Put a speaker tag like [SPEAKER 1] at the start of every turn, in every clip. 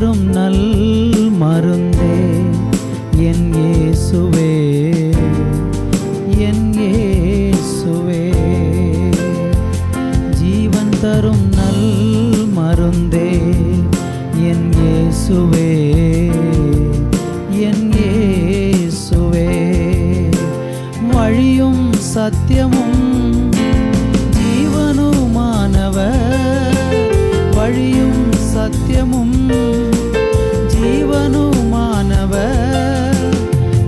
[SPEAKER 1] தரும் நல் மருந்தே என் இயேசுவே, என் இயேசுவே. ஜீவன் தரும் நல் மருந்தே என் இயேசுவே, என் இயேசுவே. வழியும் சத்தியமும் ஜீவனுமானவர், வழியும் சத்தியமும் ஜீவனுமானவர்.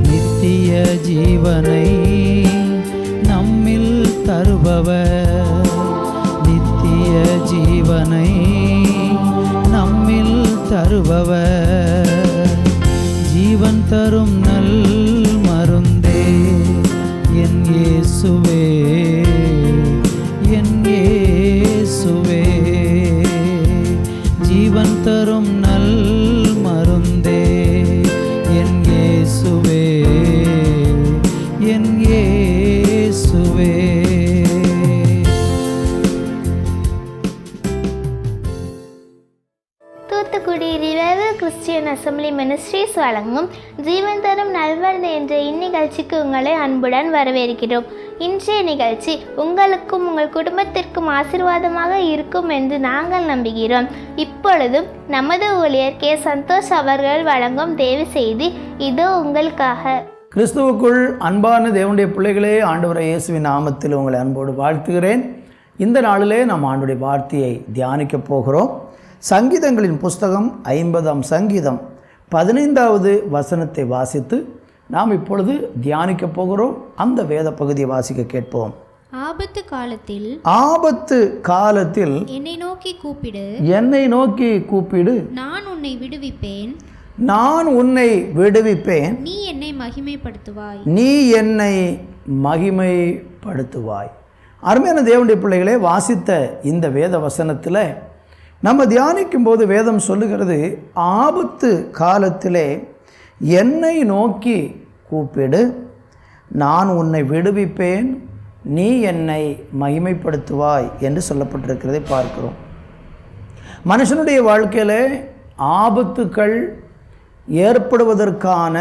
[SPEAKER 1] நித்திய ஜீவனை நம்மில் தருபவர், நித்திய ஜீவனை நம்மில் தருபவர். ஜீவன் தரும் நல் மருந்தே என் இயேசுவே, என் இயேசுவே. ஜீவன் தரும் நல் மருந்தே என் இயேசுவே, என் இயேசுவே.
[SPEAKER 2] Thoothukudi revival Christian assembly ministries வழங்கும் ஜீவன் தரும் நல்வரது என்ற இந்நிகழ்ச்சிக்கு உங்களை அன்புடன் வரவேற்கிறோம். இன்றைய நிகழ்ச்சி உங்களுக்கும் உங்கள் குடும்பத்திற்கும் ஆசீர்வாதமாக இருக்கும் என்று நாங்கள் நம்புகிறோம். இப்பொழுதும் நமது ஊழியர் கே. சந்தோஷ் அவர்கள் வழங்கும் தேவி செய்தி இதோ உங்களுக்காக.
[SPEAKER 3] கிறிஸ்துவுக்குள் அன்பான தேவனுடைய பிள்ளைகளே, ஆண்டவராகிய இயேசுவின் நாமத்தில் உங்களை அன்போடு வாழ்த்துகிறேன். இந்த நாளிலே நாம் ஆண்டவருடைய வார்த்தையை தியானிக்கப் போகிறோம். சங்கீதங்களின் புஸ்தகம் 50ஆம் சங்கீதம் 15வது வசனத்தை வாசித்து நாம் இப்பொழுது தியானிக்கப் போகிறோம். அந்த வேத பகுதியை வாசிக்க கேட்போம்.
[SPEAKER 4] ஆபத்து காலத்தில்
[SPEAKER 3] என்னை நோக்கி கூப்பிடு, என்னை நோக்கி கூப்பிடு,
[SPEAKER 4] நான் உன்னை விடுவிப்பேன்,
[SPEAKER 3] நான் உன்னை விடுவிப்பேன்,
[SPEAKER 4] நீ என்னை மகிமைப்படுத்துவாய்,
[SPEAKER 3] நீ என்னை மகிமைப்படுத்துவாய். அருமையான தேவனுடைய பிள்ளைகளே, வாசித்த இந்த வேத வசனத்தில் நம்ம தியானிக்கும் போது வேதம் சொல்லுகிறது, ஆபத்து காலத்திலே என்னை நோக்கி கூப்பிடு, நான் உன்னை விடுவிப்பேன், நீ என்னை மகிமைப்படுத்துவாய் என்று சொல்லப்பட்டிருக்கிறதை பார்க்கிறோம். மனுஷனுடைய வாழ்க்கையில் ஆபத்துக்கள் ஏற்படுவதற்கான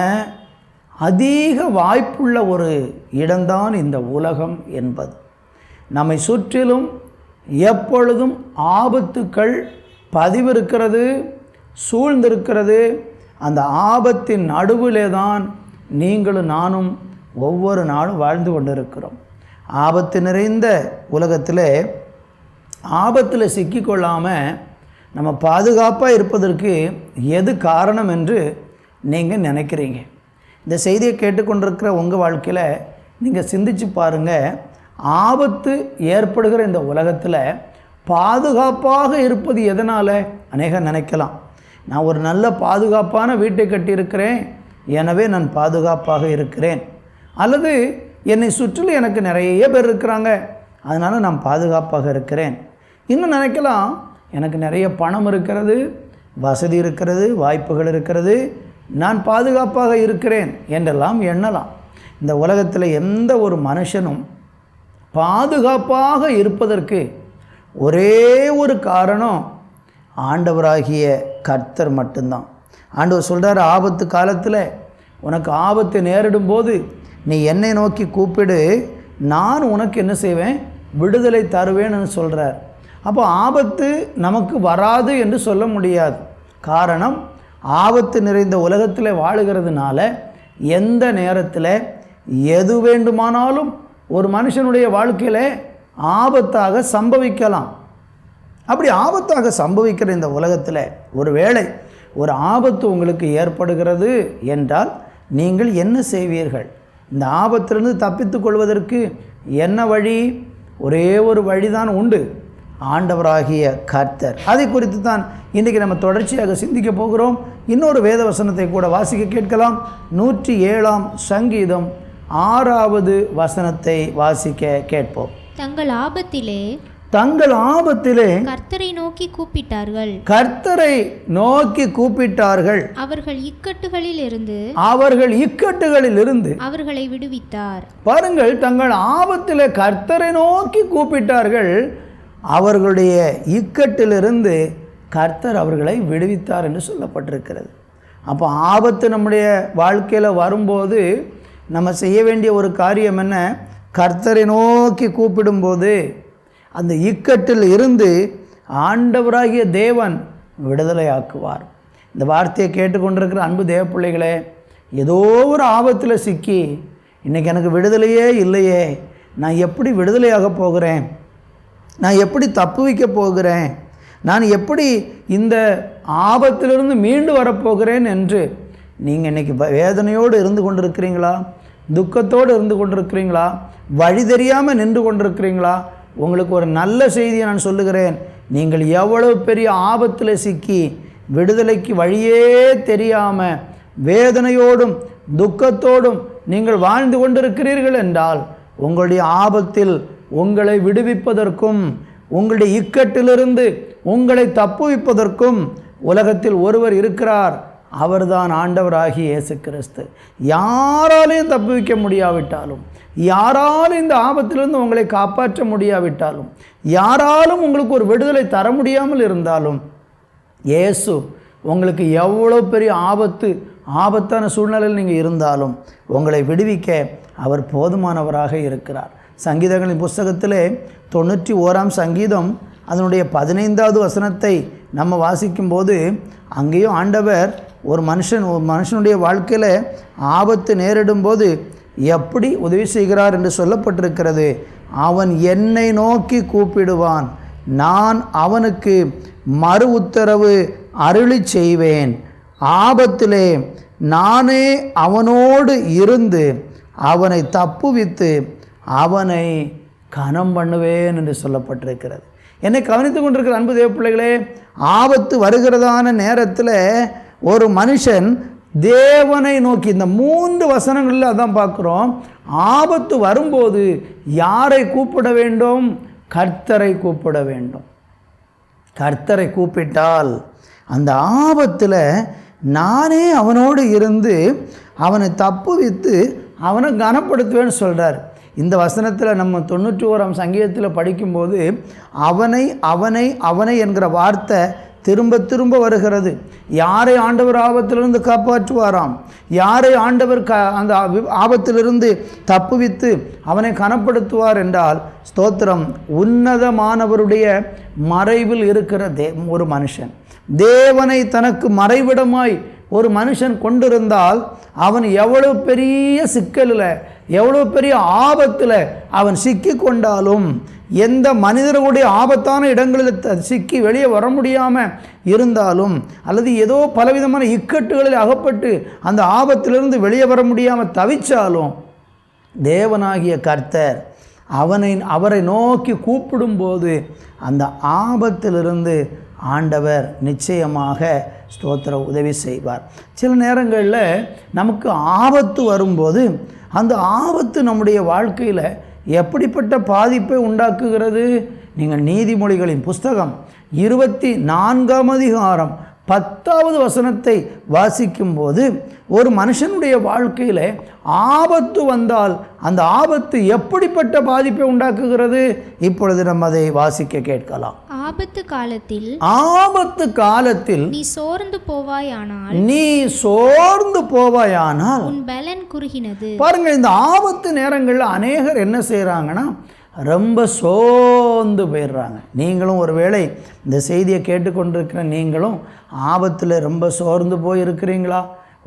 [SPEAKER 3] அதிக வாய்ப்புள்ள ஒரு இடம்தான் இந்த உலகம் என்பது. நம்மை சுற்றிலும் எப்பொழுதும் ஆபத்துக்கள் பதிவிருக்கிறது, சூழ்ந்திருக்கிறது. அந்த ஆபத்தின் நடுவிலே தான் நீங்களும் நானும் ஒவ்வொரு நாளும் வாழ்ந்து கொண்டிருக்கிறோம். ஆபத்து நிறைந்த உலகத்தில் ஆபத்தில் சிக்கிக்கொள்ளாமல் நம்ம பாதுகாப்பாக இருப்பதற்கு எது காரணம் என்று நீங்கள் நினைக்கிறீங்க? இந்த செய்தியை கேட்டுக்கொண்டிருக்கிற உங்கள் வாழ்க்கையில் நீங்கள் சிந்திச்சு பாருங்கள். ஆபத்து ஏற்படுகிற இந்த உலகத்தில் பாதுகாப்பாக இருப்பது எதனால்? அநேகம் நினைக்கலாம், நான் ஒரு நல்ல பாதுகாப்பான வீட்டை கட்டியிருக்கிறேன், எனவே நான் பாதுகாப்பாக இருக்கிறேன். அல்லது என்னை சுற்றிலும் எனக்கு நிறைய பேர் இருக்கிறாங்க, அதனால் நான் பாதுகாப்பாக இருக்கிறேன். இன்னும் நினைக்கலாம், எனக்கு நிறைய பணம் இருக்கிறது, வசதி இருக்கிறது, வாய்ப்புகள் இருக்கிறது, நான் பாதுகாப்பாக இருக்கிறேன் என்றெல்லாம் எண்ணலாம். இந்த உலகத்தில் எந்த ஒரு மனுஷனும் பாதுகாப்பாக இருப்பதற்கு ஒரே ஒரு காரணம் ஆண்டவராகிய கர்த்தர் மட்டும்தான். ஆண்டவர் சொல்கிறார், ஆபத்து காலத்தில் உனக்கு ஆபத்து நேரிடும் போது நீ என்னை நோக்கி கூப்பிடு, நான் உனக்கு என்ன செய்வேன்? விடுதலை தருவேன்னு சொல்கிறார். அப்போ ஆபத்து நமக்கு வராது என்று சொல்ல முடியாது. காரணம், ஆபத்து நிறைந்த உலகத்தில் வாழுகிறதுனால எந்த நேரத்தில் எது வேண்டுமானாலும் ஒரு மனுஷனுடைய வாழ்க்கையில் ஆபத்தாக சம்பவிக்கலாம். அப்படி ஆபத்தாக சம்பவிக்கிற இந்த உலகத்தில் ஒருவேளை ஒரு ஆபத்து உங்களுக்கு ஏற்படுகிறது என்றால் நீங்கள் என்ன செய்வீர்கள்? இந்த ஆபத்திலிருந்து தப்பித்து கொள்வதற்கு என்ன வழி? ஒரே ஒரு வழிதான் உண்டு, ஆண்டவராகிய கர்த்தர். அதை குறித்து தான் இன்றைக்கி நம்ம தொடர்ச்சியாக சிந்திக்க போகிறோம். இன்னொரு வேத வசனத்தை கூட வாசிக்க கேட்கலாம். 107ஆம் சங்கீதம் 6வது வசனத்தை வாசிக்க கேட்போம். தங்கள் ஆபத்திலே
[SPEAKER 4] கர்த்தரை நோக்கி கூப்பிட்டார்கள்,
[SPEAKER 3] கர்த்தரை நோக்கி கூப்பிட்டார்கள்,
[SPEAKER 4] அவர்கள் இக்கட்டுகளிலிருந்து அவர்களை விடுவித்தார்.
[SPEAKER 3] பாருங்கள், தங்கள் ஆபத்திலே கர்த்தரை நோக்கி கூப்பிட்டார்கள், அவர்களுடைய இக்கட்டிலிருந்து கர்த்தர் அவர்களை விடுவித்தார் என்று சொல்லப்பட்டிருக்கிறது. அப்போ ஆபத்து நம்முடைய வாழ்க்கையில் வரும்போது நம்ம செய்ய வேண்டிய ஒரு காரியம் என்ன? கர்த்தரை நோக்கி கூப்பிடும்போது அந்த இக்கட்டில் இருந்து ஆண்டவராகிய தேவன் விடுதலையாக்குவார். இந்த வார்த்தையை கேட்டுக்கொண்டிருக்கிற அன்பு தேவ பிள்ளைகளே, ஏதோ ஒரு ஆபத்தில் சிக்கி இன்றைக்கி எனக்கு விடுதலையே இல்லையே, நான் எப்படி விடுதலையாக போகிறேன், நான் எப்படி தப்பு வைக்க போகிறேன், நான் எப்படி இந்த ஆபத்திலிருந்து மீண்டு வரப்போகிறேன் என்று நீங்கள் இன்றைக்கி வேதனையோடு இருந்து கொண்டிருக்கிறீங்களா? துக்கத்தோடு இருந்து கொண்டிருக்கிறீங்களா? வழி தெரியாமல் நின்று கொண்டிருக்கிறீங்களா? உங்களுக்கு ஒரு நல்ல செய்தியை நான் சொல்லுகிறேன். நீங்கள் எவ்வளவு பெரிய ஆபத்தில் சிக்கி விடுதலைக்கு வழியே தெரியாமல் வேதனையோடும் துக்கத்தோடும் நீங்கள் வாழ்ந்து கொண்டிருக்கிறீர்கள் என்றால், உங்களுடைய ஆபத்தில் உங்களை விடுவிப்பதற்கும் உங்களுடைய இக்கட்டிலிருந்து உங்களை தப்புவிப்பதற்கும் உலகத்தில் ஒருவர் இருக்கிறார். அவர்தான் ஆண்டவராகிய இயேசு கிறிஸ்து. யாராலையும் தப்புவிக்க முடியாவிட்டாலும், யாராலும் இந்த ஆபத்திலிருந்து உங்களை காப்பாற்ற முடியாவிட்டாலும், யாராலும் உங்களுக்கு ஒரு விடுதலை தர முடியாமல் இருந்தாலும், இயேசு உங்களுக்கு எவ்வளோ பெரிய ஆபத்தான சூழ்நிலையில் நீங்கள் இருந்தாலும் உங்களை விடுவிக்க அவர் போதுமானவராக இருக்கிறார். சங்கீதங்களின் புஸ்தகத்திலே 91ஆம் சங்கீதம் அதனுடைய 15வது வசனத்தை நம்ம வாசிக்கும்போது அங்கேயும் ஆண்டவர் ஒரு மனுஷனுடைய வாழ்க்கையில் ஆபத்து நேரிடும்போது எப்படி உதவி செய்கிறார் என்று சொல்லப்பட்டிருக்கிறது. அவன் என்னை நோக்கி கூப்பிடுவான், நான் அவனுக்கு மறு உத்தரவு அருளி செய்வேன். ஆபத்திலே நானே அவனோடு இருந்து அவனை தப்புவித்து அவனை கனம் பண்ணுவேன் என்று சொல்லப்பட்டிருக்கிறது. என்னை கவனித்து கொண்டிருக்கிற அன்பு தேவ பிள்ளைகளே, ஆபத்து வருகிறதான நேரத்தில் ஒரு மனுஷன் தேவனை நோக்கி, இந்த 3 வசனங்களில் அதான் பார்க்குறோம். ஆபத்து வரும்போது யாரை கூப்பிட வேண்டும்? கர்த்தரை கூப்பிட வேண்டும். கர்த்தரை கூப்பிட்டால் அந்த ஆபத்தில் நானே அவனோடு இருந்து அவனை தப்புவித்து அவனை கனப்படுத்துவேன்னு சொல்கிறார். இந்த வசனத்தில் நம்ம 91ஆம் சங்கீதத்தில் படிக்கும்போது அவனை அவனை அவனை என்கிற வார்த்தை திரும்ப திரும்ப வருகிறது. யாரை ஆண்டவர் ஆபத்திலிருந்து காப்பாற்றுவாராம், யாரை ஆண்டவர் அந்த ஆபத்திலிருந்து தப்புவித்து அவனை கனப்படுத்துவார் என்றால், ஸ்தோத்திரம், உன்னதமானவருடைய மறைவில் இருக்கிற ஒரு மனுஷன், தேவனை தனக்கு மறைவிடமாய் ஒரு மனுஷன் கொண்டிருந்தால் அவன் எவ்வளவு பெரிய சிக்கலில், எவ்வளோ பெரிய ஆபத்தில் அவன் சிக்கி கொண்டாலும், எந்த மனிதர்களுடைய ஆபத்தான இடங்களில் சிக்கி வெளியே வர முடியாமல் இருந்தாலும், அல்லது ஏதோ பலவிதமான இக்கட்டுகளில் அகப்பட்டு அந்த ஆபத்திலிருந்து வெளியே வர முடியாமல் தவிச்சாலும், தேவனாகிய கர்த்தர் அவரை நோக்கி கூப்பிடும்போது அந்த ஆபத்திலிருந்து ஆண்டவர் நிச்சயமாக ஸ்தோத்திர உதவி செய்வார். சில நேரங்களில் நமக்கு ஆபத்து வரும்போது அந்த ஆபத்து நம்முடைய வாழ்க்கையில் எப்படிப்பட்ட பாதிப்பை உண்டாக்குகிறது? நீங்கள் நீதிமொழிகளின் புஸ்தகம் 24ஆம் அதிகாரம் 10வது வசனத்தை வாசிக்கும்போது, ஒரு மனுஷனுடைய வாழ்க்கையில் ஆபத்து வந்தால் அந்த ஆபத்து எப்படிப்பட்ட பாதிப்பை உண்டாக்குகிறது? இப்பொழுது நம்ம அதை வாசிக்க கேட்கலாம்.
[SPEAKER 4] ஆபத்து காலத்தில்
[SPEAKER 3] நீ சோர்ந்து போவாயானால்
[SPEAKER 4] உன் பலன் குறுகினது.
[SPEAKER 3] பாருங்க, இந்த ஆபத்து நேரங்களில் அநேகர் என்ன செய்கிறாங்கன்னா ரொம்ப சோர்ந்து போயிடுறாங்க. நீங்களும் ஒருவேளை இந்த செய்தியை கேட்டுக்கொண்டிருக்கிற நீங்களும் ஆபத்தில் ரொம்ப சோர்ந்து போயிருக்கிறீங்களா?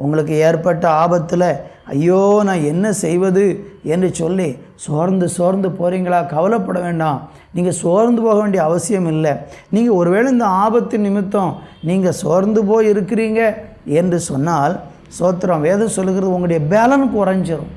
[SPEAKER 3] உங்களுக்கு ஏற்பட்ட ஆபத்தில் ஐயோ நான் என்ன செய்வது என்று சொல்லி சோர்ந்து போகிறீங்களா? கவலைப்பட வேண்டாம், நீங்கள் சோர்ந்து போக வேண்டிய அவசியம் இல்லை. நீங்கள் ஒருவேளை இந்த ஆபத்து நிமித்தம் நீங்கள் சோர்ந்து போய் இருக்கிறீங்க என்று சொன்னால், சோத்திரம், வேதம் சொல்லுகிறது உங்களுடைய பலன் குறைஞ்சிரும்.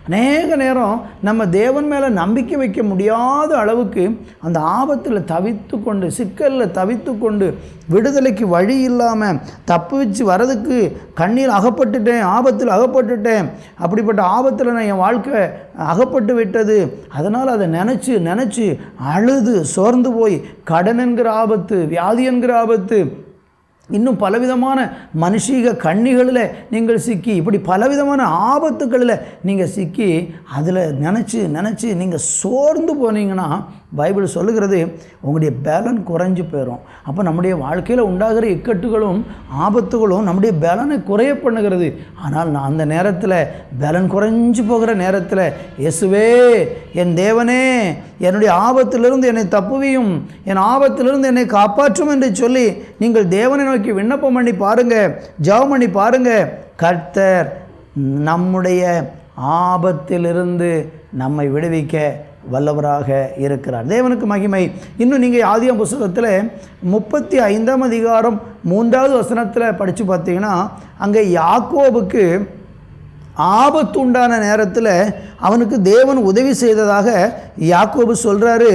[SPEAKER 3] அநேக நேரம் நம்ம தேவன் மேலே நம்பிக்கை வைக்க முடியாத அளவுக்கு அந்த ஆபத்தில் தவித்து கொண்டு, சிக்கலில் தவித்து கொண்டு, விடுதலைக்கு வழி இல்லாமல் தப்பு வச்சு வரதுக்கு கண்ணீர் அகப்பட்டுட்டேன், ஆபத்தில் அகப்பட்டுட்டேன், அப்படிப்பட்ட ஆபத்தில் நான் என் வாழ்க்கை அகப்பட்டு விட்டது, அதனால் அதை நினச்சி அழுது சோர்ந்து போய் கடன் என்கிற ஆபத்து, வியாதி என்கிற ஆபத்து, இன்னும் பலவிதமான மனுஷீக கண்ணிகளில் நீங்கள் சிக்கி, இப்படி பலவிதமான ஆபத்துக்களில் நீங்கள் சிக்கி அதில் நினச்சி நீங்கள் சோர்ந்து போனீங்கன்னா பைபிள் சொல்லுகிறது உங்களுடைய பேலன் குறைஞ்சி போயிடும். அப்போ நம்முடைய வாழ்க்கையில் உண்டாகிற இக்கட்டுகளும் ஆபத்துகளும் நம்முடைய பேலனை குறைய பண்ணுகிறது. ஆனால் நான் அந்த நேரத்தில் பேலன் குறைஞ்சி போகிற நேரத்தில் இயேசுவே என் தேவனே என்னுடைய ஆபத்திலிருந்து என்னை தப்புவியும், என் ஆபத்திலிருந்து என்னை காப்பாற்றும் என்று சொல்லி நீங்கள் தேவனை நோக்கி விண்ணப்பம் பண்ணி பாருங்கள், ஜெபம் பண்ணி பாருங்கள். கர்த்தர் நம்முடைய ஆபத்திலிருந்து நம்மை விடுவிக்க வல்லவராக இருக்கிறார். தேவனுக்கு மகிமை. இன்னும் நீங்கள் ஆதியாகமம் புத்தகத்தில் 35ஆம் அதிகாரம் 3வது வசனத்தில் படித்து பார்த்தீங்கன்னா அங்கே யாக்கோபுக்கு ஆபத்து உண்டான நேரத்தில் அவனுக்கு தேவன் உதவி செய்ததாக யாக்கோபு சொல்கிறாரு.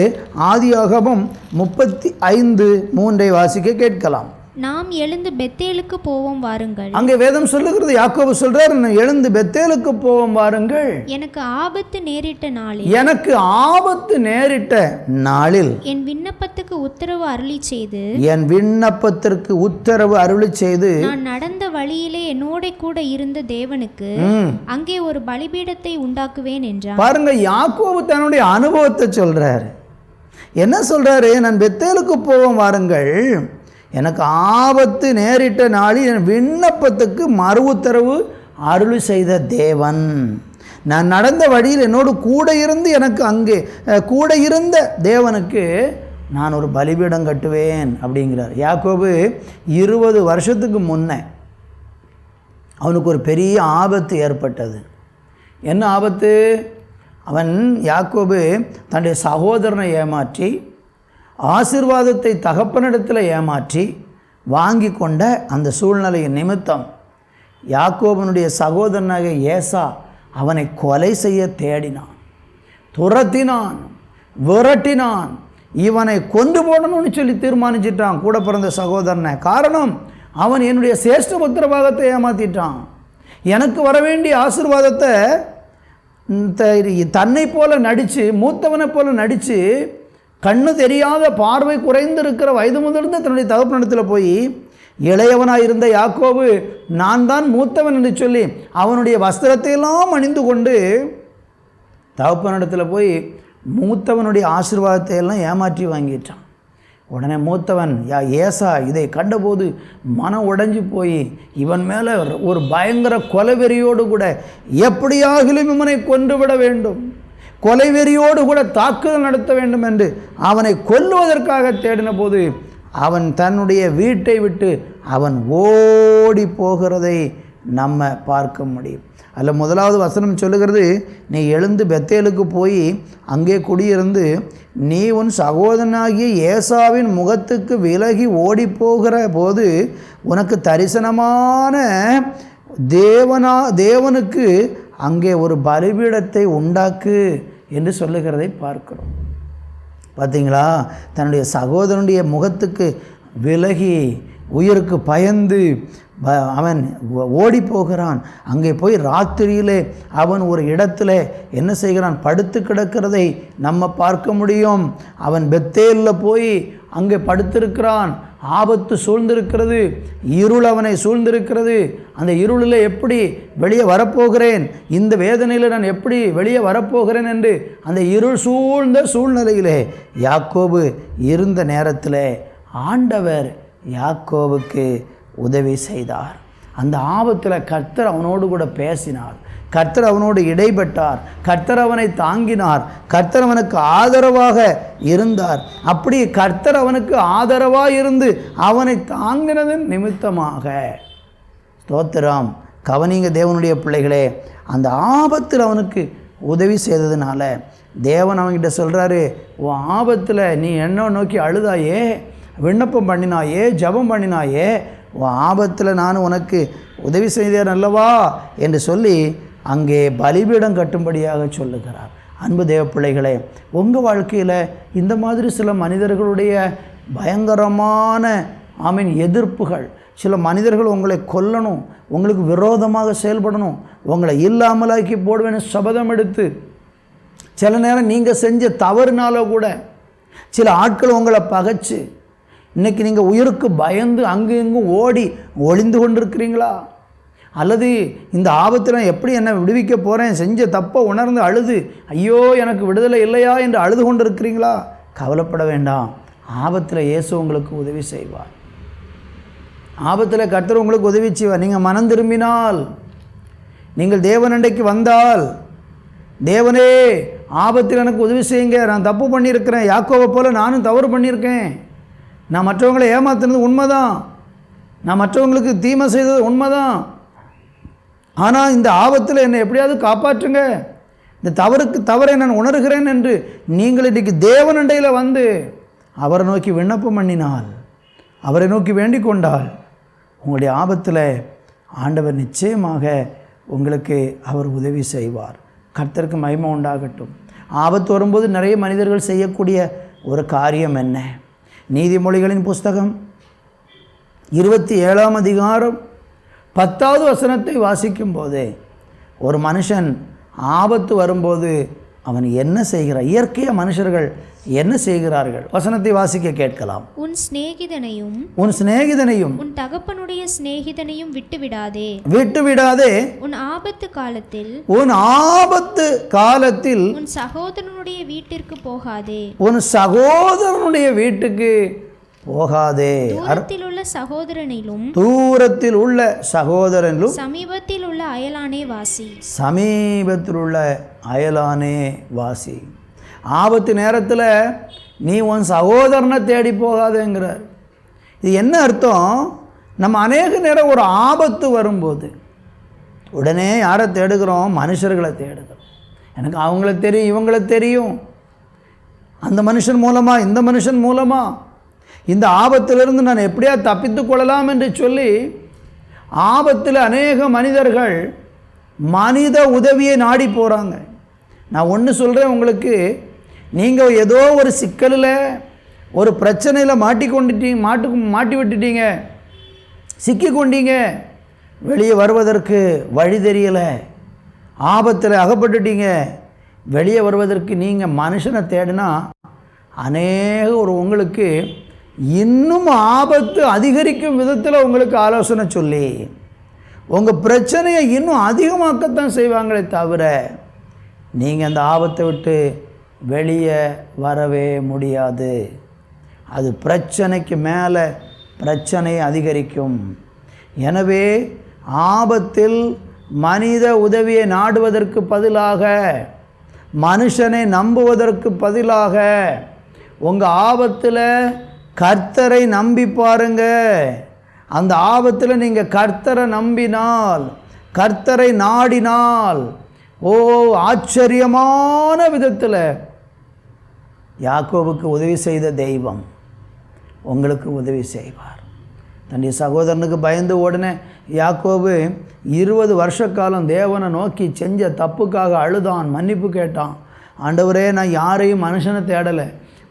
[SPEAKER 3] ஆதியாகமம் 35:3 வாசிக்க கேட்கலாம்.
[SPEAKER 4] நாம் எழுந்து பெத்தேலுக்கு போவோம் வாருங்கள்.
[SPEAKER 3] அங்கே வேதம் சொல்லுகிறது, யாக்கோபு சொல்றார், எழுந்து பெத்தேலுக்கு போவோம் வாருங்கள்.
[SPEAKER 4] எனக்கு ஆபத்து நேரிட்ட நாளில்,
[SPEAKER 3] எனக்கு ஆபத்து நேரிட்ட நாளில்
[SPEAKER 4] என் விண்ணப்பத்துக்கு உத்தரவு அருளி செய்து,
[SPEAKER 3] என் விண்ணப்பத்திற்கு உத்தரவு அருளி செய்து,
[SPEAKER 4] நான் நடந்த வழியிலே என்னோட கூட இருந்த தேவனுக்கு அங்கே ஒரு பலிபீடத்தை உண்டாக்குவேன் என்றான்.
[SPEAKER 3] பாருங்க, யாக்கோபு தன்னுடைய அனுபவத்தை சொல்றாரு. என்ன சொல்றாரு? நான் பெத்தேலுக்கு போவோம் வாருங்கள், எனக்கு ஆபத்து நேரிட்ட நாளில் என் விண்ணப்பத்துக்கு மறு உத்தரவு அருள் செய்த தேவன், நான் நடந்த வழியில் என்னோடு கூட இருந்து எனக்கு அங்கே கூட இருந்த தேவனுக்கு நான் ஒரு பலிபீடம் கட்டுவேன் அப்படிங்கிறார். யாக்கோபு 20 வருஷத்துக்கு முன்னே அவனுக்கு ஒரு பெரிய ஆபத்து ஏற்பட்டது. என்ன ஆபத்து? அவன் யாக்கோபு தன்னுடைய சகோதரனை ஏமாற்றி ஆசீர்வாதத்தை தகப்பனிடத்தில் ஏமாற்றி வாங்கி கொண்ட அந்த சூழ்நிலையின் நிமித்தம் யாக்கோபனுடைய சகோதரனாக ஏசா அவனை கொலை செய்ய தேடினான், துரத்தினான், விரட்டினான், இவனை கொண்டு போடணும்னு சொல்லி தீர்மானிச்சிட்டான் கூட பிறந்த சகோதரனை. காரணம், அவன் என்னுடைய சேஷ்ட புத்திர பாகத்தை ஏமாற்றிட்டான். எனக்கு வர வேண்டிய ஆசீர்வாதத்தை தன்னை போல நடித்து, மூத்தவனை போல நடித்து, கண்ணு தெரியாத பார்வை குறைந்திருக்கிற வயது முதலிருந்து தன்னுடைய தகப்பனிடத்தில் போய் இளையவனாக இருந்த யாக்கோபு நான் தான் மூத்தவன் என்று சொல்லி அவனுடைய வஸ்திரத்தையெல்லாம் அணிந்து கொண்டு தகப்பனிடத்தில் போய் மூத்தவனுடைய ஆசீர்வாதத்தை எல்லாம் ஏமாற்றி வாங்கிட்டான். உடனே மூத்தவன் ஏசா இதை கண்டபோது மனம் உடைஞ்சு போய் இவன் மேலே ஒரு பயங்கர கொலைவெறியோடு கூட எப்படியாகிலும் இவனை கொன்றுவிட வேண்டும், கொலைவெறியோடு கூட தாக்குதல் நடத்த வேண்டும் என்று அவனை கொல்லுவதற்காக தேடின போது அவன் தன்னுடைய வீட்டை விட்டு அவன் ஓடி போகிறதை நம்ம பார்க்க முடியும். அதில் 1வது வசனம் சொல்லுகிறது, நீ எழுந்து பெத்தேலுக்கு போய் அங்கே குடியிருந்து நீ உன் சகோதரனாகிய ஏசாவின் முகத்துக்கு விலகி ஓடி போகிற போது உனக்கு தரிசனமான தேவனுக்கு அங்கே ஒரு பலிபீடத்தை உண்டாக்கு என்று சொல்லுகிறதை பார்க்கிறோம். பார்த்தீங்களா? தன்னுடைய சகோதரனுடைய முகத்துக்கு விலகி உயிருக்கு பயந்து அவன் ஓடி போகிறான். அங்கே போய் ராத்திரியிலே அவன் ஒரு இடத்துல என்ன செய்கிறான்? படுத்து கிடக்கிறதை நம்ம பார்க்க முடியும். அவன் பெத்தேலில் போய் அங்கே படுத்திருக்கிறான். ஆபத்து சூழ்ந்திருக்கிறது, இருள் அவனை சூழ்ந்திருக்கிறது. அந்த இருளில் எப்படி வெளியே வரப்போகிறேன், இந்த வேதனையில் நான் எப்படி வெளியே வரப்போகிறேன் என்று அந்த இருள் சூழ்ந்த சூழ்நிலையிலே யாக்கோபு இருந்த நேரத்தில் ஆண்டவர் யாக்கோபுக்கு உதவி செய்தார். அந்த ஆபத்தில் கர்த்தர் அவனோடு கூட பேசினார், கர்த்தர் அவனோடு இடைப்பட்டார், கர்த்தர் அவனை தாங்கினார், கர்த்தர் அவனுக்கு ஆதரவாக இருந்தார். அப்படி கர்த்தர் அவனுக்கு ஆதரவாக இருந்து அவனை தாங்கினதன் நிமித்தமாக ஸ்தோத்திரம். கவனிங்க தேவனுடைய பிள்ளைகளே, அந்த ஆபத்தில் அவனுக்கு உதவி செய்ததுனால தேவன் அவன்கிட்ட சொல்கிறாரு, உன் ஆபத்தில் நீ என்ன நோக்கி அழுதாயே, விண்ணப்பம் பண்ணினாயே, ஜெபம் பண்ணினாயே, உன் ஆபத்தில் நான் உனக்கு உதவி செய்தேன் அல்லவா என்று சொல்லி அங்கே பலிபீடம் கட்டும்படியாக சொல்லுகிறார். அன்பு தேவ பிள்ளைகளே, உங்கள் வாழ்க்கையில் இந்த மாதிரி சில மனிதர்களுடைய பயங்கரமான எதிர்ப்புகள், சில மனிதர்கள் உங்களை கொல்லணும், உங்களுக்கு விரோதமாக செயல்படணும், உங்களை இல்லாமலாக்கி போடுவேன்னு சபதம் எடுத்து சில நேரம் நீங்கள் செஞ்ச தவறுனால கூட சில ஆட்கள் உங்களை பகைச்சு இன்றைக்கி நீங்கள் உயிருக்கு பயந்து அங்கு இங்கும் ஓடி ஒளிந்து கொண்டிருக்கிறீங்களா? அல்லது இந்த ஆபத்தில் எப்படி என்னை விடுவிக்க போகிறேன், செஞ்ச தப்பை உணர்ந்து அழுது ஐயோ எனக்கு விடுதலை இல்லையா என்று அழுது கொண்டிருக்கிறீங்களா? கவலைப்பட வேண்டாம். ஆபத்தில் இயேசு உங்களுக்கு உதவி செய்வார். ஆபத்தில் கர்த்தர் உங்களுக்கு உதவி செய்வார். நீங்கள் மனம் திரும்பினால், நீங்கள் தேவனண்டைக்கு வந்தால், தேவனே ஆபத்தில் எனக்கு உதவி செய்யுங்க, நான் தப்பு பண்ணியிருக்கிறேன், யாக்கோவை போல் நானும் தவறு பண்ணியிருக்கேன், நான் மற்றவங்களை ஏமாத்துனது உண்மைதான், நான் மற்றவங்களுக்கு தீமை செய்தது உண்மைதான், ஆனால் இந்த ஆபத்தில் என்னை எப்படியாவது காப்பாற்றுங்க, இந்த தவறை நான் உணர்கிறேன் என்று நீங்கள் இன்றைக்கு தேவனண்டையில் வந்து அவரை நோக்கி விண்ணப்பம் பண்ணினால், அவரை நோக்கி வேண்டிக் கொண்டால், உங்களுடைய ஆபத்தில் ஆண்டவர் நிச்சயமாக உங்களுக்கு அவர் உதவி செய்வார். கர்த்தருக்கு மகிமை உண்டாகட்டும். ஆபத்து வரும்போது நிறைய மனிதர்கள் செய்யக்கூடிய ஒரு காரியம் என்ன? நீதிமொழிகளின் புஸ்தகம் 27ஆம் அதிகாரம் 10வது வசனத்தை வாசிக்கும் போது, ஒரு மனுஷன் ஆபத்து வரும்போது அவன் என்ன செய்கிறான்? இயற்கையாக மனுஷர்கள் என்ன செய்கிறார்கள்? வசனத்தை வாசிக்க கேட்கலாம்.
[SPEAKER 4] உன் சிநேகிதனையும் உன் தகப்பனுடைய சிநேகிதனையும் விட்டுவிடாதே,
[SPEAKER 3] உன்
[SPEAKER 4] ஆபத்து
[SPEAKER 3] காலத்தில்
[SPEAKER 4] உன் சகோதரனுடைய வீட்டிற்கு போகாதே, தூரத்தில் உள்ள சகோதரனிலும் சமீபத்தில் உள்ள அயலானே வாசி.
[SPEAKER 3] ஆபத்து நேரத்தில் நீ உன் சகோதரனை தேடி போகாதேங்கிறார். இது என்ன அர்த்தம்? நம்ம அநேக நேரம் ஒரு ஆபத்து வரும்போது உடனே யாரை தேடுகிறோம்? மனுஷர்களை தேடுகிறோம். எனக்கு அவங்கள தெரியும், இவங்கள தெரியும், அந்த மனுஷன் மூலமாக, இந்த மனுஷன் மூலமாக இந்த ஆபத்திலிருந்து நான் எப்படியா தப்பித்து கொள்ளலாம் என்று சொல்லி ஆபத்தில் அநேக மனிதர்கள் மனித உதவியை நாடி போகிறாங்க. நான் ஒன்று சொல்கிறேன் உங்களுக்கு, நீங்கள் ஏதோ ஒரு சிக்கலில், ஒரு பிரச்சனையில் மாட்டி விட்டுட்டீங்க, சிக்கி கொண்டீங்க, வெளியே வருவதற்கு வழி தெரியலை, ஆபத்தில் அகப்பட்டுட்டீங்க, வெளியே வருவதற்கு நீங்கள் மனுஷனை தேடினா உங்களுக்கு இன்னும் ஆபத்து அதிகரிக்கும் விதத்தில் உங்களுக்கு ஆலோசனை சொல்லி உங்கள் பிரச்சனையை இன்னும் அதிகமாக்கத்தான் செய்வாங்களே தவிர நீங்கள் அந்த ஆபத்தை விட்டு வெளியே வரவே முடியாது. அது பிரச்சனைக்கு மேலே பிரச்சனை அதிகரிக்கும். எனவே ஆபத்தில் மனித உதவியை நாடுவதற்கு பதிலாக, மனுஷனை நம்புவதற்கு பதிலாக, உங்கள் ஆபத்தில் கர்த்தரை நம்பி பாருங்க. அந்த ஆபத்தில் நீங்கள் கர்த்தரை நம்பினால், கர்த்தரை நாடினால், ஆச்சரியமான விதத்தில் யாக்கோபுக்கு உதவி செய்த தெய்வம் உங்களுக்கு உதவி செய்வார். தன்னுடைய சகோதரனுக்கு பயந்து உடனே யாக்கோபு 20 வருஷ காலம் தேவனை நோக்கி செஞ்ச தப்புக்காக அழுதான், மன்னிப்பு கேட்டான். ஆண்டவரே, நான் யாரையும் மனுஷனை தேடலை,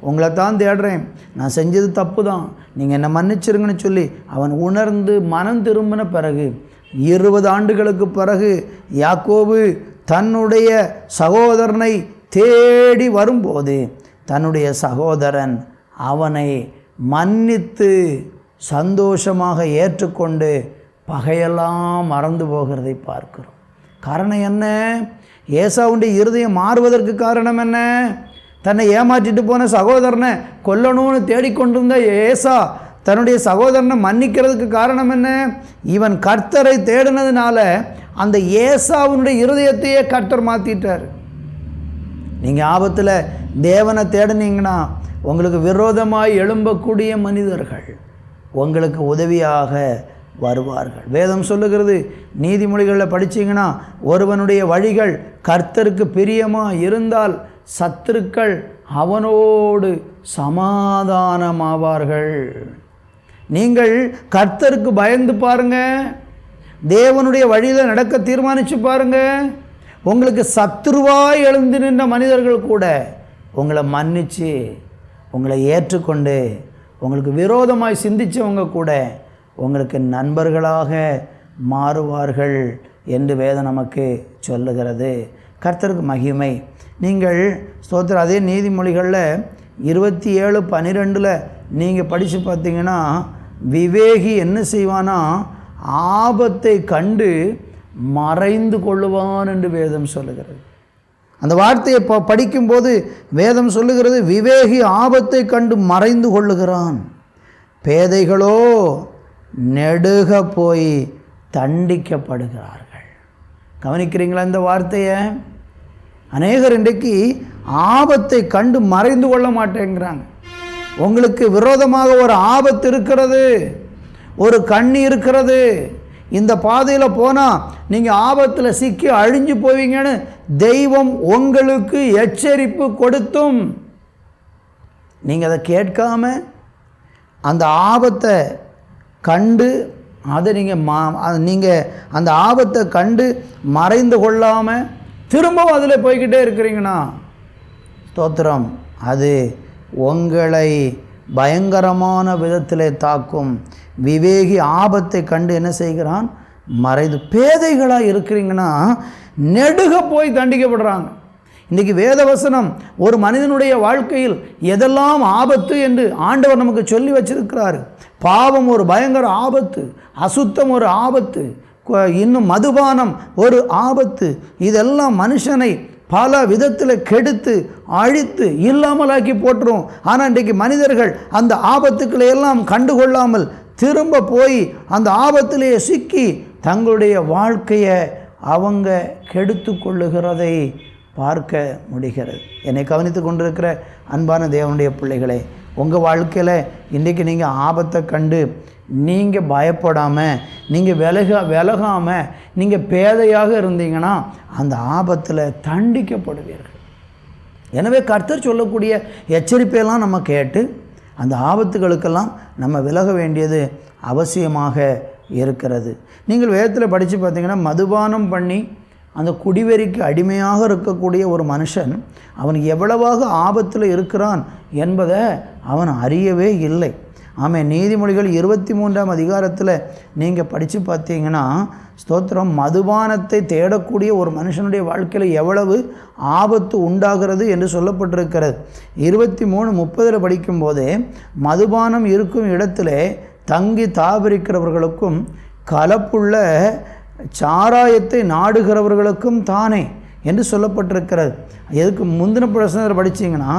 [SPEAKER 3] உங்களை தான் தேடுறேன், நான் செஞ்சது தப்பு தான், நீங்கள் என்னை மன்னிச்சிருங்கன்னு சொல்லி அவன் உணர்ந்து மனம் திரும்பின பிறகு 20 ஆண்டுகளுக்கு பிறகு யாக்கோபு தன்னுடைய சகோதரனை தேடி வரும்போது தன்னுடைய சகோதரன் அவனை மன்னித்து சந்தோஷமாக ஏற்றுக்கொண்டு பகையெல்லாம் மறந்து போகிறதை பார்க்கிறோம். காரணம் என்ன? ஏசாவுடைய இருதயம் மாறுவதற்கு காரணம் என்ன? தன்னை ஏமாற்றிட்டு போன சகோதரனை கொல்லணும்னு தேடிக்கொண்டிருந்த ஏசா தன்னுடைய சகோதரனை மன்னிக்கிறதுக்கு காரணம் என்ன? இவன் கர்த்தரை தேடினதுனால அந்த ஏசாவுடைய இருதயத்தையே கர்த்தர் மாற்றிட்டார். நீங்கள் ஆபத்தில் தேவனை தேடினீங்கன்னா உங்களுக்கு விரோதமாய் எழும்பக்கூடிய மனிதர்கள் உங்களுக்கு உதவியாக வருவார்கள். வேதம் சொல்லுகிறது, நீதிமொழிகளில் படித்தீங்கன்னா, ஒருவனுடைய வழிகள் கர்த்தருக்கு பிரியமாக இருந்தால் சத்துருக்கள் அவனோடு சமாதானமாவார்கள். நீங்கள் கர்த்தருக்கு பயந்து பாருங்க, தேவனுடைய வழியில் நடக்க தீர்மானித்து பாருங்க, உங்களுக்கு சத்துருவாய் எழுந்து நின்ற மனிதர்கள் கூட உங்களை மன்னித்து உங்களை ஏற்றுக்கொண்டு உங்களுக்கு விரோதமாய் சிந்தித்தவங்க கூட உங்களுக்கு நண்பர்களாக மாறுவார்கள் என்று வேதம் நமக்கு சொல்லுகிறது. கர்த்தருக்கு மகிமை. நீங்கள் ஸ்தோத்திரம். அதே நீதிமொழிகளில் 27:12 நீங்கள் படித்து பார்த்தீங்கன்னா, விவேகி என்ன செய்வானா, ஆபத்தை கண்டு மறைந்து கொள்ளுவான் என்று வேதம் சொல்லுகிறது. அந்த வார்த்தையை படிக்கும்போது வேதம் சொல்லுகிறது, விவேகி ஆபத்தை கண்டு மறைந்து கொள்ளுகிறான், பேதைகளோ நெடுக போய் தண்டிக்கப்படுகிறார்கள். கவனிக்கிறீங்களா இந்த வார்த்தையை? அநேகர் இன்றைக்கு ஆபத்தை கண்டு மறைந்து கொள்ள மாட்டேங்கிறாங்க. உங்களுக்கு விரோதமாக ஒரு ஆபத்து இருக்கிறது, ஒரு கண்ணி இருக்கிறது, இந்த பாதையில் போனால் நீங்கள் ஆபத்தில் சிக்கி அழிஞ்சு போவீங்கன்னு தெய்வம் உங்களுக்கு எச்சரிப்பு கொடுத்தும் நீங்கள் அதை கேட்காம அந்த ஆபத்தை கண்டு அதை நீங்கள் அந்த ஆபத்தை கண்டு மறைந்து கொள்ளாமல் திரும்பவும் அதில் போய்கிட்டே இருக்கிறீங்கன்னா ஸ்தோத்திரம், அது உங்களை பயங்கரமான விதத்திலே தாக்கும். விவேகி ஆபத்தை கண்டு என்ன செய்கிறான்? மறைந்து. பேதைகளாக இருக்கிறீங்கன்னா நெடுக போய் தண்டிக்கப்படுறாங்க. இன்றைக்கி வேதவசனம் ஒரு மனிதனுடைய வாழ்க்கையில் எதெல்லாம் ஆபத்து என்று ஆண்டவர் நமக்கு சொல்லி வச்சிருக்கிறார். பாவம் ஒரு பயங்கர ஆபத்து, அசுத்தம் ஒரு ஆபத்து, இன்னும் மதுபானம் ஒரு ஆபத்து. இதெல்லாம் மனுஷனை பல விதத்தில் கெடுத்து அழித்து இல்லாமலாக்கி போட்டுரும். ஆனால் இன்றைக்கு மனிதர்கள் அந்த ஆபத்துக்களை எல்லாம் கண்டுகொள்ளாமல் திரும்ப போய் அந்த ஆபத்திலேயே சிக்கி தங்களுடைய வாழ்க்கையை அவங்க கெடுத்து கொள்ளுகிறதை பார்க்க முடிகிறது. என்னை கவனித்து கொண்டிருக்கிற அன்பான தேவனுடைய பிள்ளைகளே, உங்கள் வாழ்க்கையில் இன்றைக்கி நீங்கள் ஆபத்தை கண்டு நீங்கள் பயப்படாமல், நீங்கள் விலகாமல், நீங்கள் பேதையாக இருந்தீங்கன்னா அந்த ஆபத்தில் தண்டிக்கப்படுவீர்கள். எனவே கர்த்தர் சொல்லக்கூடிய எச்சரிப்பையெல்லாம் நம்ம கேட்டு அந்த ஆபத்துகளுக்கெல்லாம் நம்ம விலக வேண்டியது அவசியமாக இருக்கிறது. நீங்கள் வேதத்தில் படித்து பார்த்தீங்கன்னா, மதுபானம் பண்ணி அந்த குடிவெறிக்கு அடிமையாக இருக்கக்கூடிய ஒரு மனுஷன் அவன் எவ்வளவாக ஆபத்தில் இருக்கிறான் என்பதை அவன் அறியவே இல்லை. ஆமாம், நீதிமொழிகள் 23ஆம் அதிகாரத்தில் நீங்கள் படித்து பார்த்தீங்கன்னா, ஸ்தோத்திரம், மதுபானத்தை தேடக்கூடிய ஒரு மனுஷனுடைய வாழ்க்கையில் எவ்வளவு ஆபத்து உண்டாகிறது என்று சொல்லப்பட்டிருக்கிறது. 23:30 படிக்கும்போதே, மதுபானம் இருக்கும் இடத்துல தங்கி தாபரிக்கிறவர்களுக்கும் கலப்புள்ள சாராயத்தை நாடுகிறவர்களுக்கும் தானே என்று சொல்லப்பட்டிருக்கிறது. எதுக்கு முந்தின பிரசனத்தில் படித்தீங்கன்னா,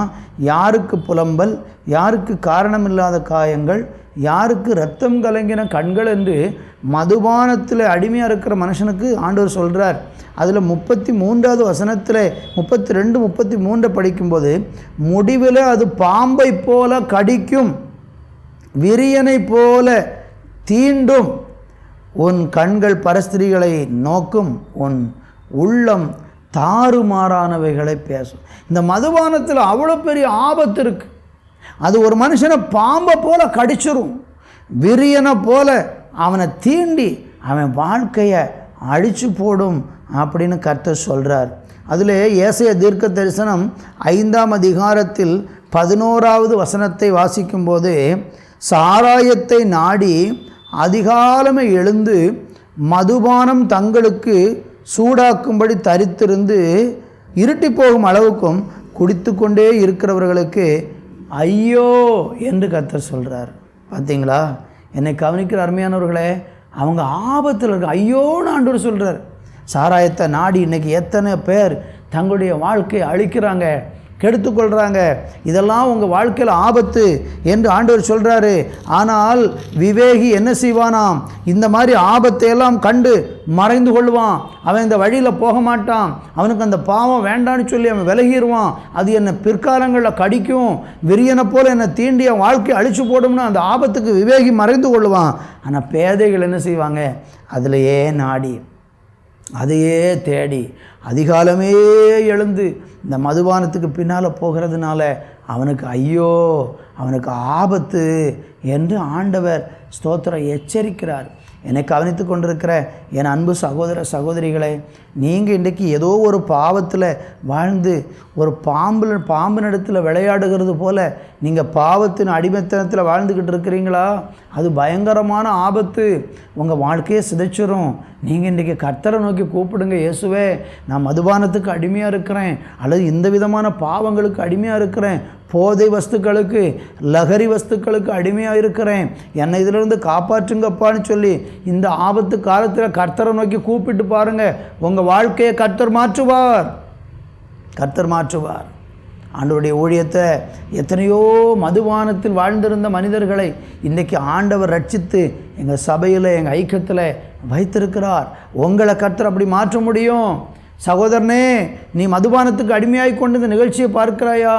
[SPEAKER 3] யாருக்கு புலம்பல், யாருக்கு காரணமில்லாத காயங்கள், யாருக்கு இரத்தம் கலங்கின கண்கள் என்று மதுபானத்தில் அடிமையாக இருக்கிற மனுஷனுக்கு ஆண்டவர் சொல்கிறார். அதில் 33வது வசனத்தில் 32, 33 படிக்கும்போது, முடிவில் அது பாம்பை போல கடிக்கும், விரியனை போல தீண்டும், உன் கண்கள் பரஸ்திரிகளை நோக்கும், உன் உள்ளம் தாறுமாறானவைகளை பேசும். இந்த மதுபானத்தில் அவ்வளோ பெரிய ஆபத்து இருக்குது. அது ஒரு மனுஷனை பாம்பை போல கடிச்சிரும், விரியனை போல அவனை தீண்டி அவன் வாழ்க்கையை அழிச்சு போடும் அப்படின்னு கர்த்தர் சொல்கிறார். அதில் ஏசாயா தீர்க்க தரிசனம் 5ஆம் அதிகாரத்தில் 11வது வசனத்தை வாசிக்கும்போது, சாராயத்தை நாடி அதிகாலமே எழுந்து மதுபானம் தங்களுக்கு சூடாக்கும்படி தரித்திருந்து இருட்டி போகும் அளவுக்கும் குடித்து கொண்டே இருக்கிறவர்களுக்கு ஐயோ என்று கர்த்தர் சொல்கிறார். பார்த்தீங்களா? என்னை கவனிக்கிற அருமையானவர்களே, அவங்க ஆபத்தில் இருக்க ஐயோன்னு ஆண்டவர் சொல்கிறார். சாராயத்தை நாடி இன்றைக்கி எத்தனை பேர் தங்களுடைய வாழ்க்கையை அழிக்கிறாங்க, கெடுத்துக்கொள்கிறாங்க. இதெல்லாம் உங்கள் வாழ்க்கையில் ஆபத்து என்று ஆண்டவர் சொல்கிறாரு. ஆனால் விவேகி என்ன செய்வானாம்? இந்த மாதிரி ஆபத்தையெல்லாம் கண்டு மறைந்து கொள்வான். அவன் இந்த வழியில் போக மாட்டான். அவனுக்கு அந்த பாவம் வேண்டான்னு சொல்லி அவன் விலகிடுவான். அது என்னை பிற்காலங்களில் கடிக்கும், விரியனை போல் என்னை தீண்டி என் வாழ்க்கையை அழிச்சு போடும்னு அந்த ஆபத்துக்கு விவேகி மறைந்து கொள்வான். ஆனால் பேதைகள் என்ன செய்வாங்க? அதிலையே நாடி, அதையே தேடி அதிகாலமே எழுந்து இந்த மதுபானத்துக்கு பின்னால் போகிறதுனால அவனுக்கு ஐயோ, அவனுக்கு ஆபத்து என்று ஆண்டவர் ஸ்தோத்திரம் எச்சரிக்கிறார். என்னை கவனித்து கொண்டிருக்கிற என் அன்பு சகோதர சகோதரிகளே, நீங்கள் இன்றைக்கி ஏதோ ஒரு பாவத்தில் வாழ்ந்து ஒரு பாம்பினிடத்தில் விளையாடுகிறது போல் நீங்கள் பாவத்தின் அடிமைத்தனத்தில் வாழ்ந்துக்கிட்டு இருக்கிறீங்களா? அது பயங்கரமான ஆபத்து. உங்கள் வாழ்க்கையை சிதைச்சிரும். நீங்கள் இன்றைக்கி கர்த்தரை நோக்கி கூப்பிடுங்க, இயேசுவே நான் மதுபானத்துக்கு அடிமையாக இருக்கிறேன், அல்லது இந்த விதமான பாவங்களுக்கு அடிமையாக இருக்கிறேன், போதை வஸ்துக்களுக்கு, லகரி வஸ்துக்களுக்கு அடிமையாக இருக்கிறேன், என்னை இதிலிருந்து காப்பாற்றுங்கப்பான்னு சொல்லி இந்த ஆபத்து காலத்தில் கர்த்தரை நோக்கி கூப்பிட்டு பாருங்கள். உங்கள் வாழ்க்கையை கர்த்தர் மாற்றுவார். கர்த்தர் மாற்றுவார். ஆண்டவருடைய ஊழியத்தை எத்தனையோ மதுபானத்தில் வாழ்ந்திருந்த மனிதர்களை இன்றைக்கி ஆண்டவர் ரட்சித்து எங்கள் சபையில் எங்கள் ஐக்கியத்தில் வைத்திருக்கிறார். உங்களை கர்த்தர் அப்படி மாற்ற முடியும். சகோதரனே, நீ மதுபானத்துக்கு அடிமையாகி கொண்டு இந்த நிகழ்ச்சியை பார்க்கிறாயா?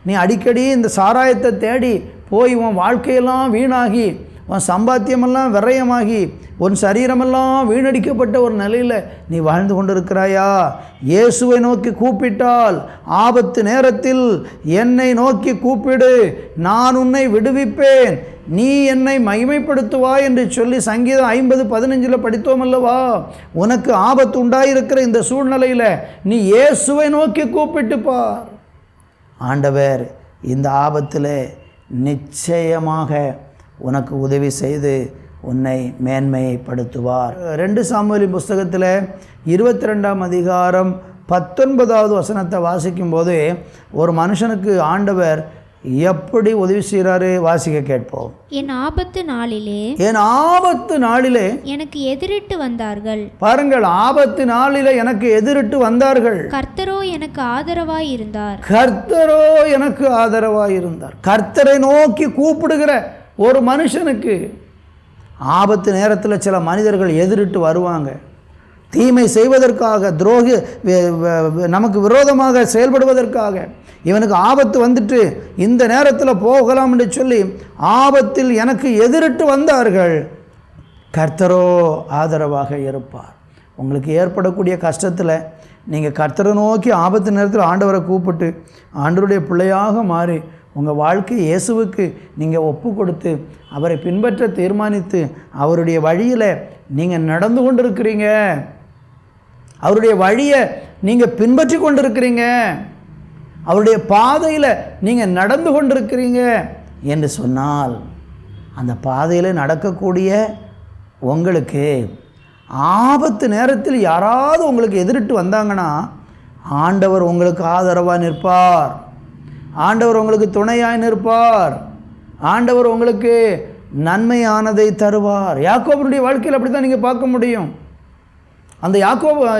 [SPEAKER 3] நீ அடிக்கடி இந்த சாராயத்தை தேடி போய் உன் வாழ்க்கையெல்லாம் வீணாகி, உன் சம்பாத்தியமெல்லாம் விரயமாகி, உன் சரீரமெல்லாம் வீணடிக்கப்பட்ட ஒரு நிலையில் நீ வாழ்ந்து கொண்டிருக்கிறாயா? இயேசுவை நோக்கி கூப்பிட்டால், ஆபத்து நேரத்தில் என்னை நோக்கி கூப்பிடு, நான் உன்னை விடுவிப்பேன், நீ என்னை மகிமைப்படுத்துவாய் என்று சொல்லி சங்கீதம் 50:15 படித்தோம் அல்லவா? உனக்கு ஆபத்து உண்டாயிருக்கிற இந்த சூழ்நிலையில் நீ இயேசுவை நோக்கி கூப்பிட்டு பார். ஆண்டவர் இந்த ஆபத்தில் நிச்சயமாக உனக்கு உதவி செய்து உன்னை மேன்மைப்படுத்துவார். 2 சாமுவேலின் புஸ்தகத்தில் 22ஆம் அதிகாரம் 19வது வசனத்தை வாசிக்கும்போது ஒரு மனுஷனுக்கு ஆண்டவர் எப்படி உதவி செய்கிறாரு வாசிக்க கேட்போம்.
[SPEAKER 4] என் ஆபத்து நாளிலே எனக்கு எதிரிட்டு வந்தார்கள்.
[SPEAKER 3] பாருங்கள், ஆபத்து நாளிலே எனக்கு எதிரிட்டு வந்தார்கள்.
[SPEAKER 4] கர்த்தரோ எனக்கு ஆதரவாய் இருந்தார்.
[SPEAKER 3] கர்த்தரை நோக்கி கூப்பிடுகிற ஒரு மனுஷனுக்கு ஆபத்து நேரத்தில் சில மனிதர்கள் எதிரிட்டு வருவாங்க. தீமை செய்வதற்காக, நமக்கு விரோதமாக செயல்படுவதற்காக, இவனுக்கு ஆபத்து வந்துட்டு இந்த நேரத்தில் போகலாம் என்று சொல்லி ஆபத்தில் எனக்கு எதிரிட்டு வந்தார்கள். கர்த்தரோ ஆதரவாக இருப்பார். உங்களுக்கு ஏற்படக்கூடிய கஷ்டத்தில் நீங்கள் கர்த்தரை நோக்கி ஆபத்து நேரத்தில் ஆண்டவரை கூப்பிட்டு ஆண்டவருடைய பிள்ளையாக மாறி உங்கள் வாழ்க்கை இயேசுவுக்கு நீங்கள் ஒப்பு கொடுத்து அவரை பின்பற்ற தீர்மானித்து அவருடைய வழியில் நீங்கள் நடந்து கொண்டிருக்கிறீங்க, அவருடைய வழியை நீங்கள் பின்பற்றி கொண்டிருக்கிறீங்க, அவருடைய பாதையில் நீங்கள் நடந்து கொண்டிருக்கிறீங்க என்று சொன்னால், அந்த பாதையில் நடக்கக்கூடிய உங்களுக்கு ஆபத்து நேரத்தில் யாராவது உங்களுக்கு எதிரிட்டு வந்தாங்கன்னா ஆண்டவர் உங்களுக்கு ஆதரவாக நிற்பார். ஆண்டவர் உங்களுக்கு துணையாய் நிற்பார். ஆண்டவர் உங்களுக்கு நன்மையானதை தருவார். யாக்கோபுடைய வாழ்க்கையில் அப்படி தான் நீங்கள் பார்க்க முடியும். அந்த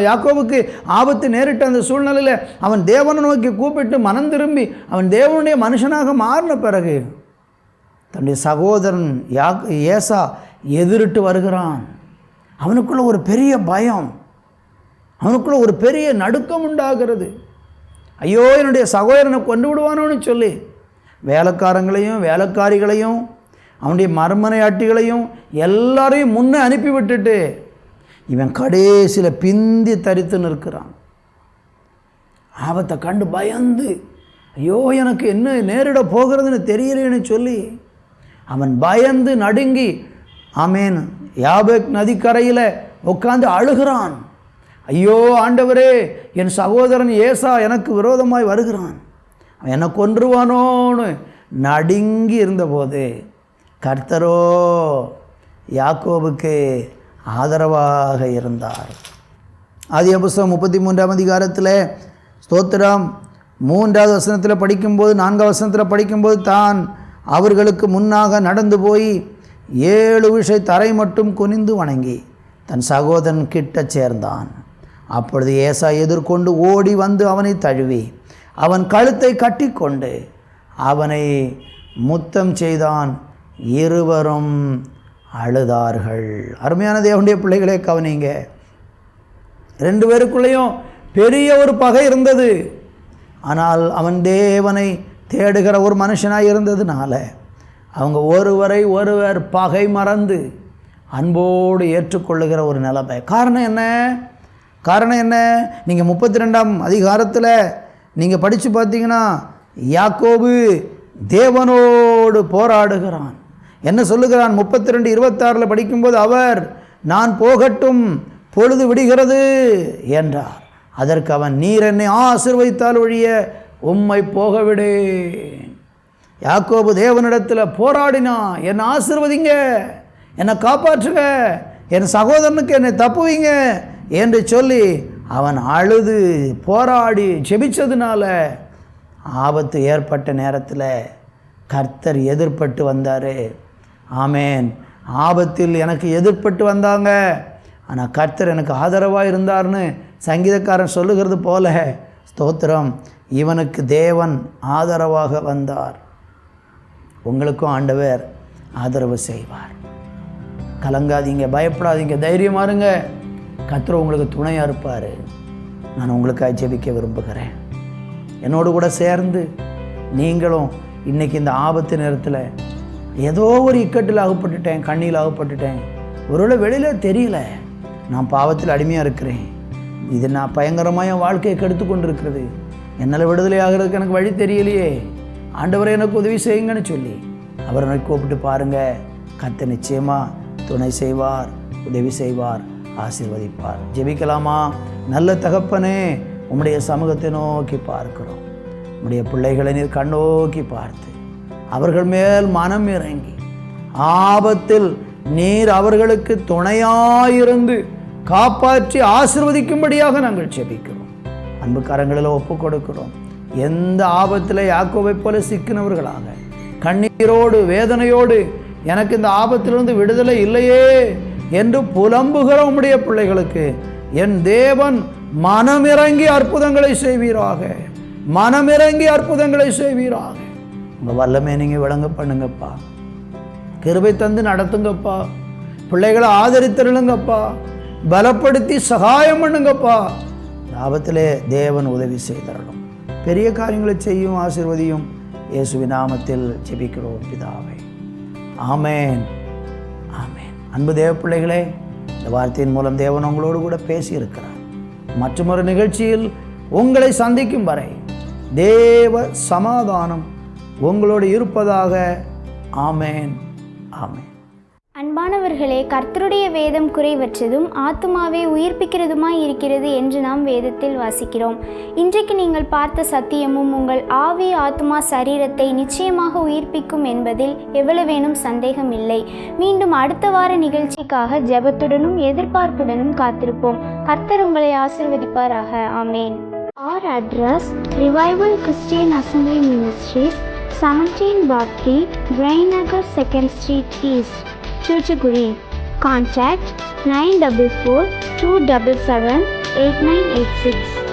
[SPEAKER 3] யாக்கோபுக்கு ஆபத்து நேரிட்ட அந்த சூழ்நிலையில் அவன் தேவனை நோக்கி கூப்பிட்டு மனம் திரும்பி அவன் தேவனுடைய மனுஷனாக மாறின பிறகு தன்னுடைய சகோதரன் ஏசா எதிரிட்டு வருகிறான். அவனுக்குள்ள ஒரு பெரிய பயம், அவனுக்குள்ள ஒரு பெரிய நடுக்கம் உண்டாகிறது. ஐயோ, என்னுடைய சகோதரனை கொண்டு விடுவானோன்னு சொல்லி வேலைக்காரங்களையும் வேலைக்காரிகளையும் அவனுடைய மர்மனையாட்டிகளையும் எல்லாரையும் முன்னே அனுப்பி விட்டுட்டு இவன் கடைசியில் பிந்தி தரித்து நிற்கிறான். ஆபத்தை கண்டு பயந்து, ஐயோ எனக்கு என்ன நேரிட போகிறதுன்னு தெரியலேன்னு சொல்லி அவன் பயந்து நடுங்கி ஆமேன் யாபேக் நதிக்கரையில் உட்காந்து அழுகிறான். ஐயோ ஆண்டவரே, என் சகோதரன் ஏசா எனக்கு விரோதமாய் வருகிறான், அவன் என்னை கொன்றுவானோன்னு நடுங்கி இருந்தபோது கர்த்தரோ யாக்கோபுக்கு ஆதரவாக இருந்தார். ஆதியாகமம் புஸ்தகம் 33ஆம் அதிகாரத்தில் ஸ்தோத்திரம் 3வது வசனத்தில் படிக்கும்போது 4வது வசனத்தில் படிக்கும்போது தான் அவர்களுக்கு முன்னாக நடந்து போய் 7 விஷை தரை மட்டும் குனிந்து வணங்கி தன் சகோதரன் கிட்ட சேர்ந்தான். அப்பொழுது ஏசா எதிர்கொண்டு ஓடி வந்து அவனை தழுவி அவன் கழுத்தை கட்டி கொண்டு அவனை முத்தம் செய்தான். இருவரும் அழுதார்கள். அருமையான தேவனுடைய பிள்ளைகளே கவனிங்க, 2 பேருக்குள்ளேயும் பெரிய ஒரு பகை இருந்தது. ஆனால் அவன் தேவனை தேடுகிற ஒரு மனுஷனாக இருந்ததுனால அவங்க ஒருவரை ஒருவர் பகை மறந்து அன்போடு ஏற்றுக்கொள்ளுகிற ஒரு நிலைமை. காரணம் என்ன? நீங்கள் 32ஆம் அதிகாரத்தில் நீங்கள் படித்து பார்த்தீங்கன்னா யாக்கோபு தேவனோடு போராடுகிறான். என்ன சொல்லுகிறான்? 32:26 படிக்கும்போது அவர் நான் போகட்டும் பொழுது விடுகிறது என்றார். அதற்கு அவன் நீர் என்னை ஆசீர்வதித்தால் ஒழிய உம்மை போகவிடேன். யாக்கோபு தேவனிடத்தில் போராடினான், என்னை ஆசீர்வதிங்க, என்னை காப்பாற்றுங்க, என் சகோதரனுக்கு என்னை தப்புவீங்க என்று சொல்லி அவன் அழுது போராடி ஜெபிச்சதுனால ஆபத்து ஏற்பட்ட நேரத்தில் கர்த்தர் எதிர்பட்டு வந்தார். ஆமேன். ஆபத்தில் எனக்கு எதிர்பட்டு வந்தாங்க, ஆனால் கர்த்தர் எனக்கு ஆதரவாக இருந்தார்னு சங்கீதக்காரன் சொல்லுகிறது போல ஸ்தோத்திரம். இவனுக்கு தேவன் ஆதரவாக வந்தார். உங்களுக்கும் ஆண்டவர் ஆதரவு செய்வார். கலங்காதீங்க, பயப்படாதீங்க, தைரியமா இருங்க. கர்த்தர் உங்களுக்கு துணையாக இருப்பார். நான் உங்களுக்காக ஜெபிக்க விரும்புகிறேன். என்னோடு கூட சேர்ந்து நீங்களும் இன்றைக்கி இந்த ஆபத்து நேரத்தில் ஏதோ ஒரு இக்கட்டில் அகப்பட்டுட்டேன், கண்ணியில் அகப்பட்டுட்டேன், ஒருவேளை வெளியில் தெரியல, நான் பாவத்தில் அடிமையாக இருக்கிறேன், இது நான் பயங்கரமாக என் வாழ்க்கையை கெடுத்து கொண்டு இருக்கிறது, என்னால் விடுதலை ஆகிறதுக்கு எனக்கு வழி தெரியலையே, ஆண்டவரை எனக்கு உதவி செய்யுங்கன்னு சொல்லி அவரை கூப்பிட்டு பாருங்கள். கர்த்தர் நிச்சயமாக துணை செய்வார், உதவி செய்வார், ஆசீர்வதிப்பார். ஜெபிக்கலாமா? நல்ல தகப்பனே, உம்முடைய சமூகத்தை நோக்கி பார்க்கிறோம். உம்முடைய பிள்ளைகளை நீர் கண்ணோக்கி பார்த்து அவர்கள் மேல் மனம் இறங்கி ஆபத்தில் நீர் அவர்களுக்கு துணையாயிருந்து காப்பாற்றி ஆசீர்வதிக்கும்படியாக நாங்கள் ஜெபிக்கிறோம். அன்பு கரங்களில் ஒப்பு கொடுக்கிறோம். எந்த ஆபத்தில் யாக்கோபை போல சிக்கினவர்களாக கண்ணீரோடு வேதனையோடு எனக்கு இந்த ஆபத்திலிருந்து விடுதலை இல்லையே என்று புலம்புகிற உம்முடைய பிள்ளைகளுக்கு என் தேவன் மனமிறங்கி அற்புதங்களை செய்வீராக, மனமிறங்கி அற்புதங்களை செய்வீராக. உங்கள் வல்லமை நீங்கள் விளங்க பண்ணுங்கப்பா. கிருபை தந்து நடத்துங்கப்பா. பிள்ளைகளை ஆதரித்தருளுங்கப்பா. பலப்படுத்தி சகாயம் பண்ணுங்கப்பா. ஆபத்திலே தேவன் உதவி செய்தரணும். பெரிய காரியங்களை செய்யும், ஆசீர்வதியும். இயேசுவின் நாமத்தில் ஜெபிக்கிறோம் பிதாவே. ஆமேன், ஆமேன். அன்பு தேவ பிள்ளைகளே, இந்த வார்த்தையின் மூலம் தேவன் உங்களோடு கூட பேசியிருக்கிறார். மற்றொரு நிகழ்ச்சியில் உங்களை சந்திக்கும் வரை தேவ சமாதானம் உங்களோடு இருப்பதாக. ஆமேன், ஆமேன்.
[SPEAKER 2] அன்பானவர்களே, கர்த்தருடைய வேதம் குறைவற்றதும் ஆத்துமாவை உயிர்ப்பிக்கிறதுமாய் இருக்கிறது என்று நாம் வேதத்தில் வாசிக்கிறோம். இன்றைக்கு நீங்கள் பார்த்த சத்தியமும் உங்கள் ஆவி, ஆத்துமா, சரீரத்தை நிச்சயமாக உயிர்ப்பிக்கும் என்பதில் எவ்வளவேனும் சந்தேகம் இல்லை. மீண்டும் அடுத்த வார நிகழ்ச்சிக்காக ஜெபத்துடனும் எதிர்பார்ப்புடனும் காத்திருப்போம். கர்த்தர் உங்களை ஆசீர்வதிப்பாராக. ஆமேன். Our address: Revival Christian Assembly Ministries, 17/3, Brainagar 2nd Street East, Chuchukuri. Contact 944 277 8986.